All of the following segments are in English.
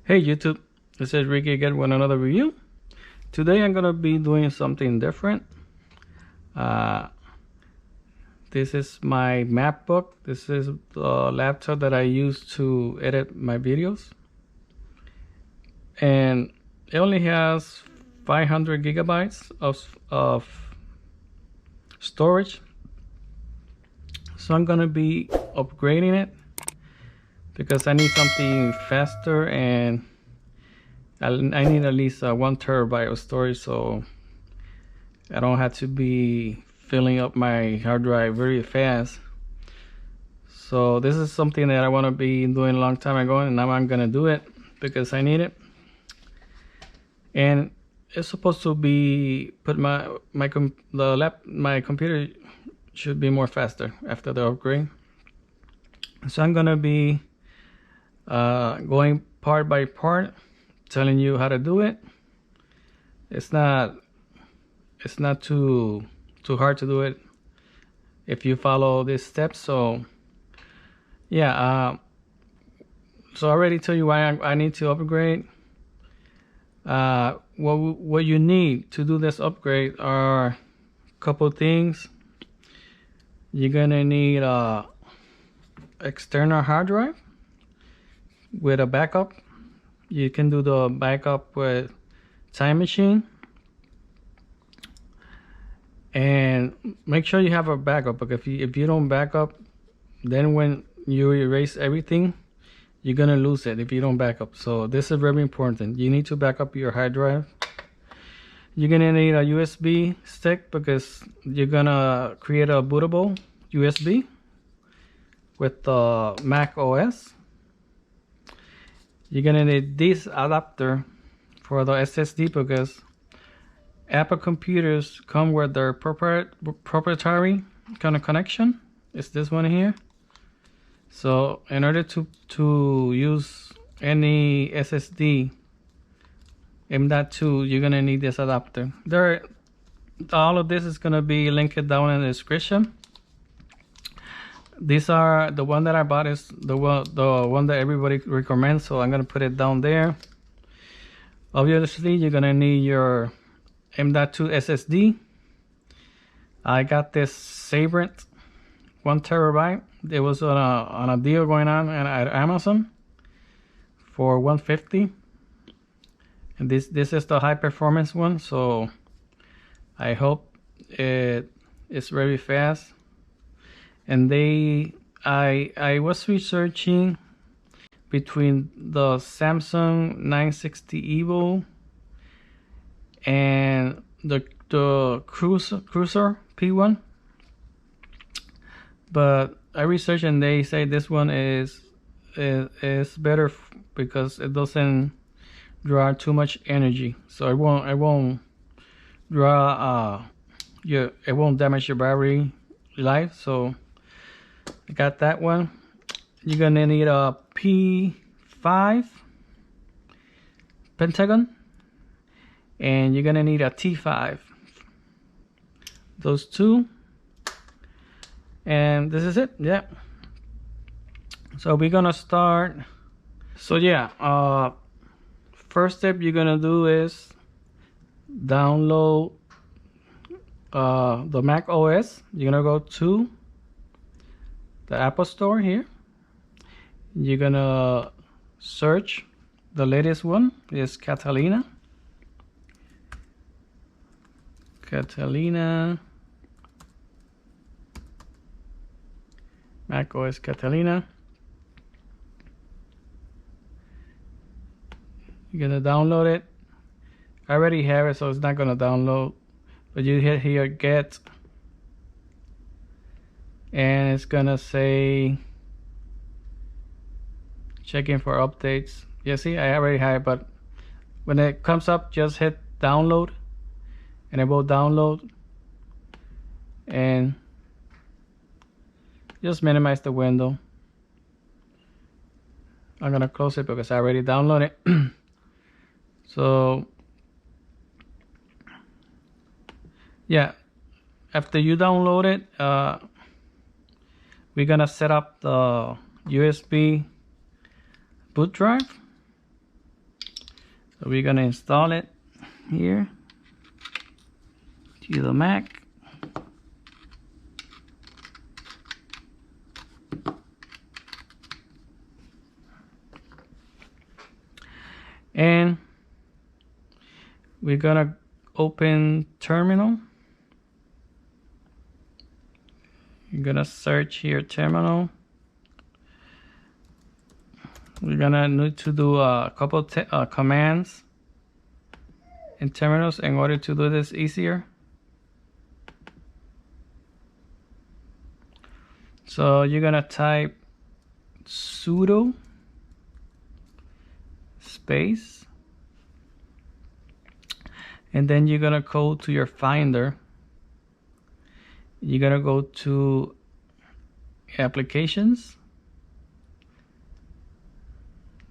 Hey YouTube, this is Ricky again with another review. Today I'm gonna be doing something different. This is my Macbook. This is the laptop that I use to edit my videos, and it only has 500 gigabytes of storage. So I'm gonna be upgrading it because I need something faster, and I need at least 1 terabyte of storage, so I don't have to be filling up my hard drive very fast. So this is something that I want to be doing a long time ago, and now I'm gonna do it because I need it. And it's supposed to be my computer should be more faster after the upgrade. So I'm gonna be going part by part, telling you how to do it. It's not too hard to do it if you follow these steps. So yeah, so I already tell you why I need to upgrade. What you need to do this upgrade are a couple things. You're gonna need a external hard drive with a backup. You can do the backup with Time Machine, and make sure you have a backup, because if you don't back up, then when you erase everything, you're gonna lose it if you don't back up. So this is very important. You need to back up your hard drive. You're gonna need a USB stick because you're gonna create a bootable USB with the Mac OS. You're gonna need this adapter for the SSD because Apple computers come with their proprietary kind of connection. It's this one here. So in order to use any SSD M.2, you're gonna need this adapter. All of this is gonna be linked down in the description. These are the one that I bought is the one that everybody recommends, so I'm gonna put it down there. Obviously, you're gonna need your M.2 SSD. I got this SABRENT 1 terabyte. It was on a deal going on at Amazon for $150, and this is the high performance one. So I hope it is very fast. And I was researching between the Samsung 960 EVO and the Cruiser P1, but I researched and they say this one is better because it doesn't draw too much energy, so it won't draw it won't damage your battery life. So I got that one. You're gonna need a P5 Pentagon, and you're gonna need a T5. Those two, and this is it. Yeah, so we're gonna start. So yeah, first step you're gonna do is download the Mac OS. You're gonna go to the Apple Store here. You're gonna search the latest one is Catalina Mac OS Catalina. You're gonna download it. I already have it, so it's not gonna download, but you hit here get, and it's gonna say checking for updates. You see, I already have it, but when it comes up, just hit download, and it will download. And just minimize the window. I'm gonna close it because I already downloaded it. So yeah, after you download it, we're gonna set up the USB boot drive. So we're gonna install it here to the Mac. And we're gonna open terminal. You're gonna search here terminal. We're gonna need to do a couple commands in terminals in order to do this easier. So you're gonna type sudo space, and then you're gonna go to your Finder. You're gonna go to applications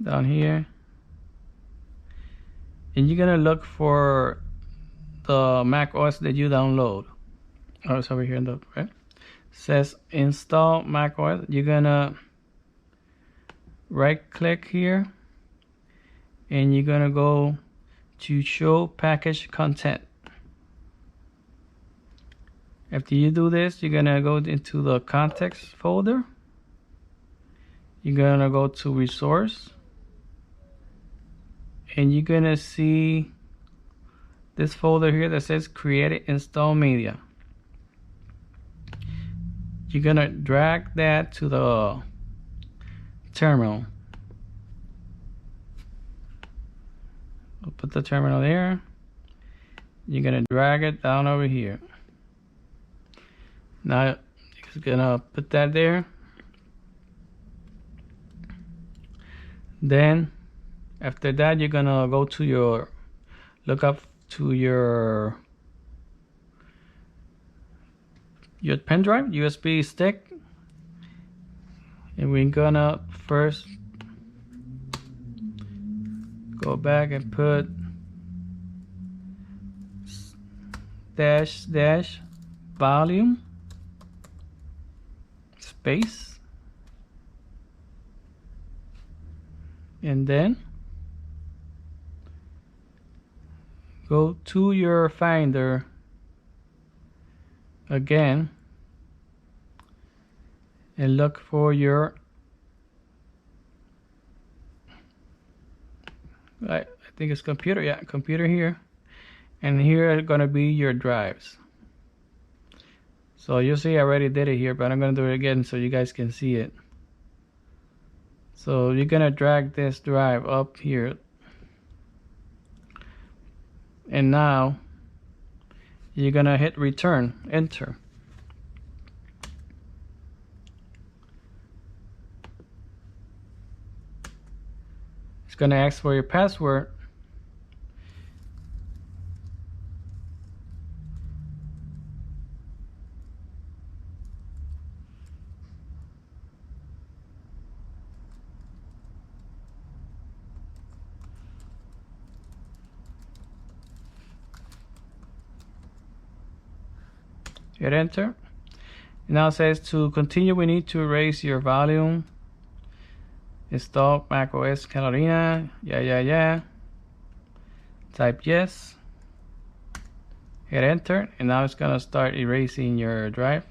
down here, and you're gonna look for the Mac OS that you download. Oh, it's over here in the right. Says install Mac OS. You're gonna right click here, and you're gonna go to show package content. After you do this, you're gonna go into the context folder. You're gonna go to resource, and you're gonna see this folder here that says create install media. You're gonna drag that to the terminal. We'll put the terminal there. You're gonna drag it down over here. Now you're gonna put that there. Then after that, you're gonna go to your look up to your pen drive, USB stick, and we're gonna first go back and put dash volume space, and then go to your Finder again and look for your I think it's computer, yeah, computer here, and here are gonna be your drives. So you see I already did it here, but I'm gonna do it again so you guys can see it. So you're gonna drag this drive up here, and now you're gonna hit return, enter. It's gonna ask for your password. Hit enter. Now it says to continue we need to erase your volume. Install macOS Catalina. Yeah. Type yes. Hit enter, and now it's gonna start erasing your drive.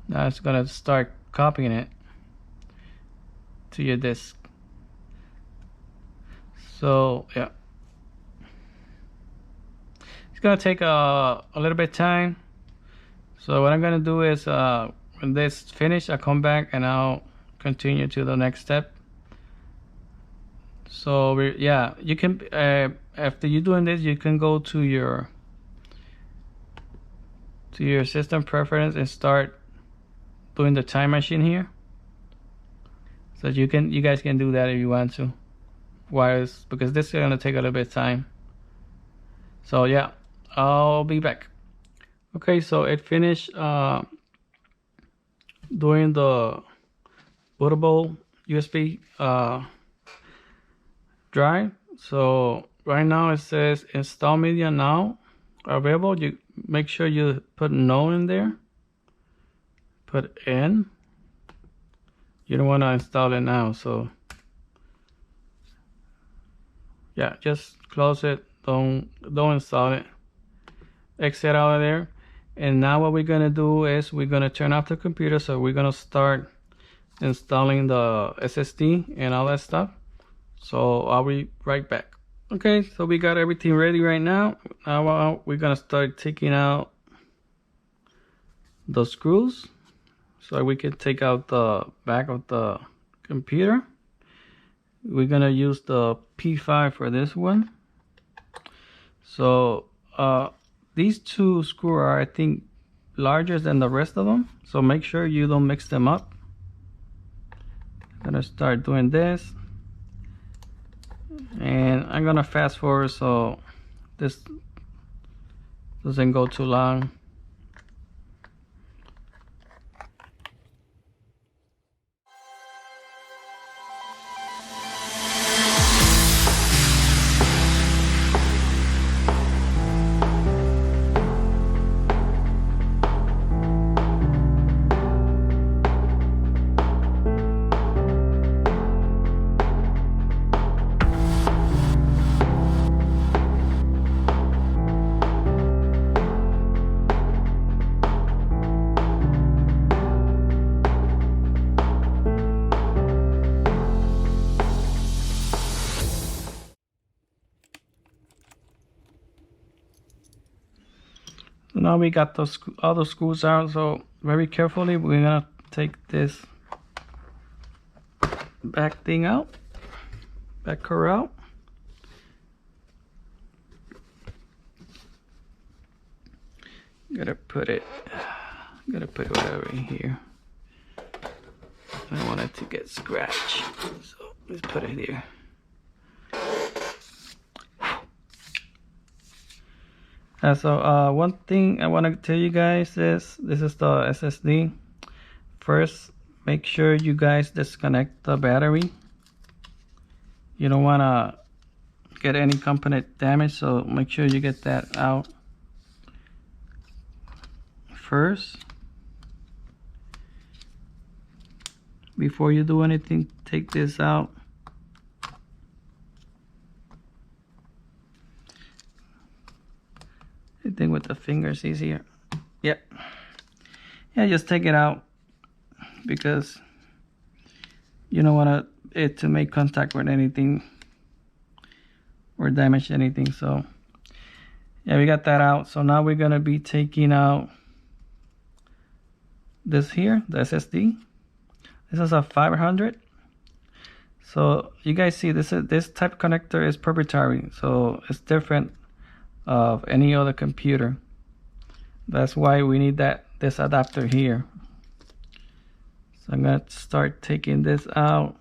Now it's gonna start copying it to your disk. So yeah, it's gonna take a little bit of time. So what I'm gonna do is when this is finished, I'll come back and I'll continue to the next step. So yeah, you can after you're doing this, you can go to your system preference and start doing the time machine here. So you guys can do that if you want to. Because this is gonna take a little bit of time. So yeah, I'll be back. Okay, so it finished doing the bootable USB drive. So right now it says install media now available. You make sure you put no in there. Put N. You don't want to install it now, so yeah, just close it. Don't install it. Exit out of there. And now what we're gonna do is we're gonna turn off the computer. So we're gonna start installing the SSD and all that stuff. So I'll be right back. Okay, so we got everything ready right now. Now we're gonna start taking out the screws so we can take out the back of the computer. We're gonna use the P5 for this one. So these two screws are, I think, larger than the rest of them, so make sure you don't mix them up. I'm gonna start doing this, and I'm gonna fast forward so this doesn't go too long. So now we got those all the screws out, so very carefully we're gonna take this back thing out, back cover out. Gotta put it whatever in here. I don't want it to get scratched, so let's put it here. So one thing I want to tell you guys is this is the SSD. First, make sure you guys disconnect the battery. You don't want to get any component damage, so make sure you get that out first. Before you do anything, take this out. I think with the fingers easier. Yep. Yeah, just take it out because you don't want it to make contact with anything or damage anything. So yeah, we got that out. So now we're gonna be taking out this here, the SSD. This is a 500. So you guys see this type connector is proprietary, so it's different of any other computer. That's why we need this adapter here. So I'm gonna start taking this out.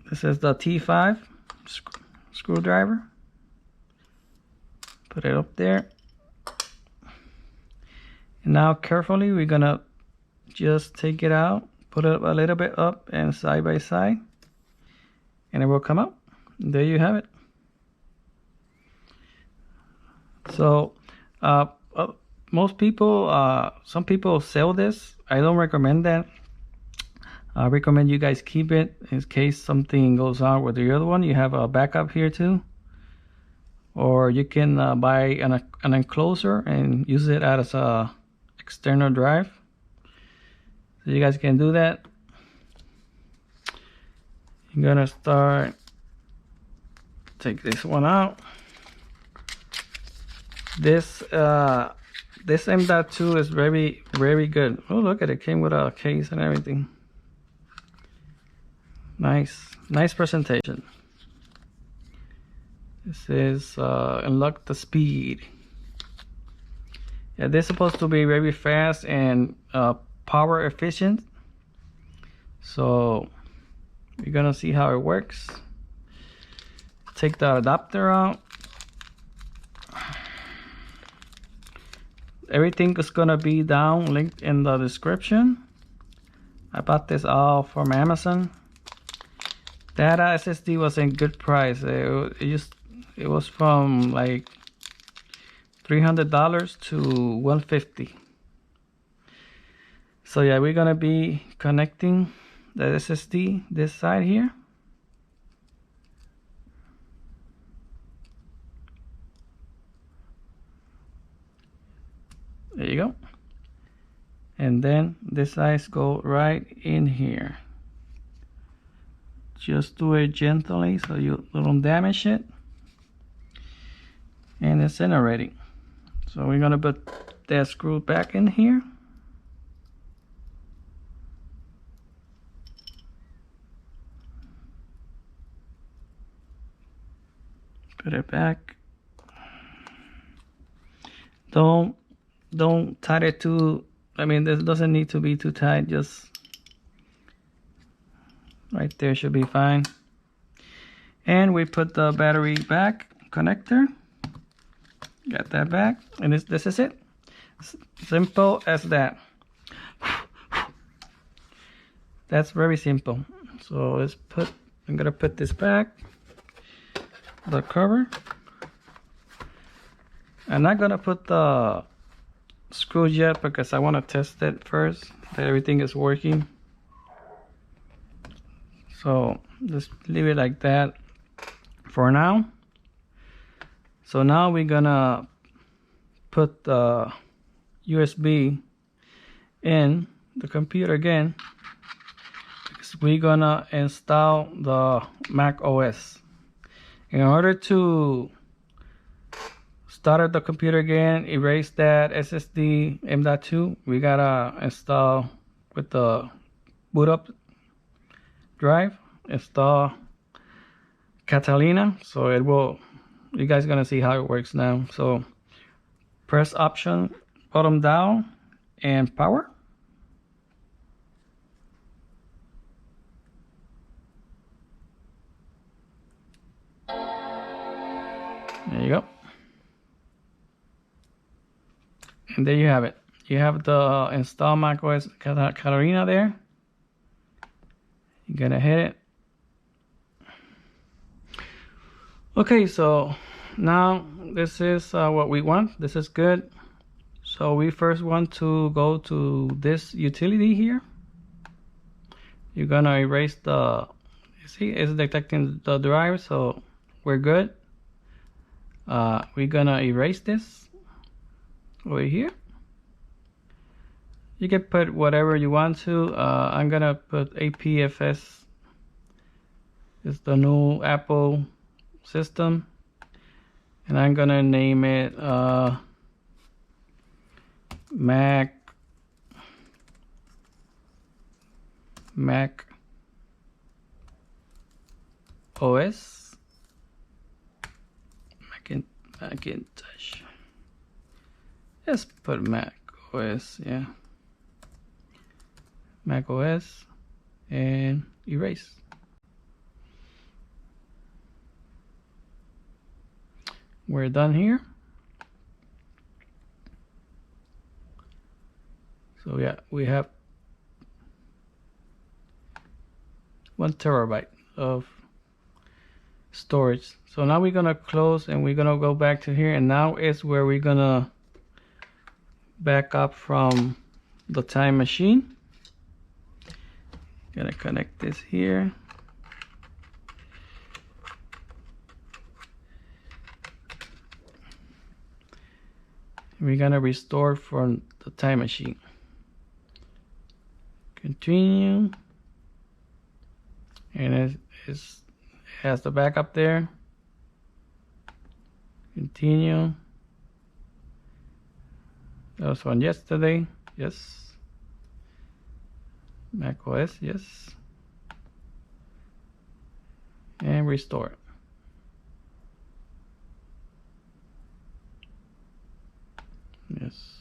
This is the T5 screwdriver. Put it up there. And now carefully we're gonna just take it out, put it a little bit up and side by side, and it will come out. There you have it. So most people, some people sell this. I don't recommend that. I recommend you guys keep it in case something goes on with the other one. You have a backup here too, or you can buy an enclosure and use it as a external drive. So you guys can do that. I'm gonna start, take this one out. This M.2 is very, very good. Oh, look at it, came with a case and everything. Nice presentation. This is unlock the speed. Yeah, this is supposed to be very fast and power efficient. So we're gonna see how it works. Take the adapter out. Everything is gonna be down linked in the description. I bought this all from Amazon. That SSD was in good price. It was from like $300 to $150. So yeah, we're gonna be connecting the SSD this side here. There you go. And then this sides go right in here. Just do it gently so you don't damage it. And it's in already. So we're gonna put that screw back in here. Put it back. Don't tight it too. I mean, this doesn't need to be too tight. Just right there should be fine. And we put the battery back connector. Got that back, and this is it. Simple as that. That's very simple. So let's put. I'm gonna put this back. The cover. I'm not gonna put the screws yet because I want to test it first that everything is working. So just leave it like that for now. So now we're gonna put the USB in the computer again because we're gonna install the Mac OS. In order to start the computer again, erase that SSD M.2, we gotta install with the boot up drive, install Catalina. So it will, you guys gonna see how it works now. So press option bottom down and power. There you go. And there you have it. You have the install macOS Catalina there. You're gonna hit it. Okay, so now this is what we want. This is good. So we first want to go to this utility here. You're gonna erase the, you see it's detecting the drive, so we're good. We're gonna erase this over here. You can put whatever you want to. I'm gonna put APFS. It's the new Apple system, and I'm gonna name it Mac OS Macintosh. Let's put Mac OS, yeah. Mac OS and erase. We're done here. So yeah, we have 1 terabyte of storage. So now we're gonna close and we're gonna go back to here, and now is where we're gonna back up from the time machine. Gonna connect this here. We're gonna restore from the time machine. Continue, and it has the backup there. Continue. That was one yesterday. Yes. Mac OS. Yes. And restore. Yes.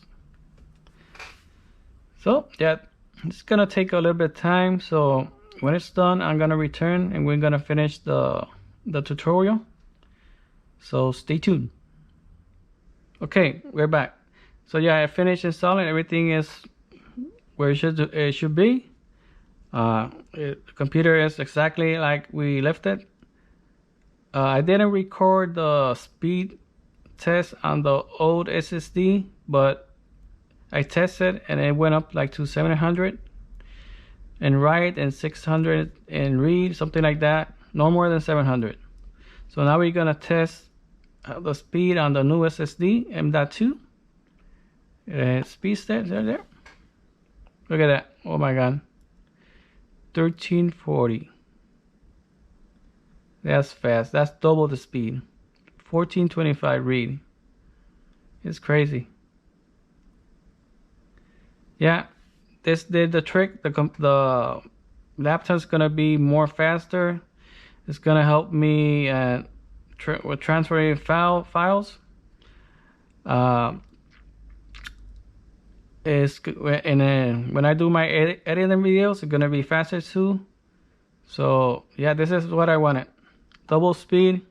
So yeah, it's gonna take a little bit of time. So when it's done, I'm gonna return and we're gonna finish the tutorial. So stay tuned. Okay, we're back. So yeah, I finished installing. Everything is where it should be. The computer is exactly like we left it. I didn't record the speed test on the old SSD, but I tested and it went up like to 700 and write and 600 and read, something like that. No more than 700. So now we're gonna test the speed on the new SSD M.2. Speed stats there. Look at that. Oh my god. 1340. That's fast. That's double the speed. 1425 read. It's crazy. Yeah, this did the trick. The laptop's gonna be more faster. It's gonna help me with transferring files. When I do my editing videos, it's gonna be faster too. So yeah, this is what I wanted. Double speed.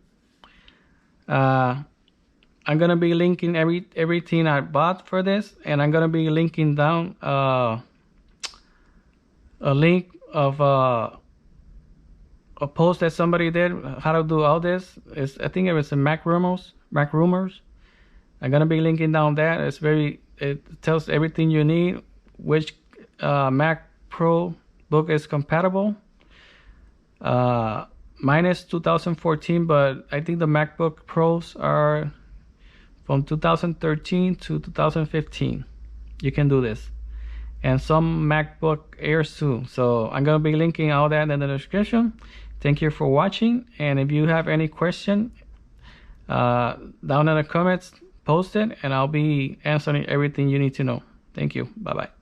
I'm gonna be linking everything I bought for this, and I'm gonna be linking down a link of a post that somebody did how to do all this. I think it was in MACRUMORS. I'm gonna be linking down that. It tells everything you need, which Mac Pro book is compatible. Mine is 2014, but I think the MacBook Pros are from 2013 to 2015. You can do this, and some MacBook Airs too. So I'm gonna be linking all that in the description. Thank you for watching, and if you have any question down in the comments, post it, and I'll be answering everything you need to know. Thank you. Bye bye.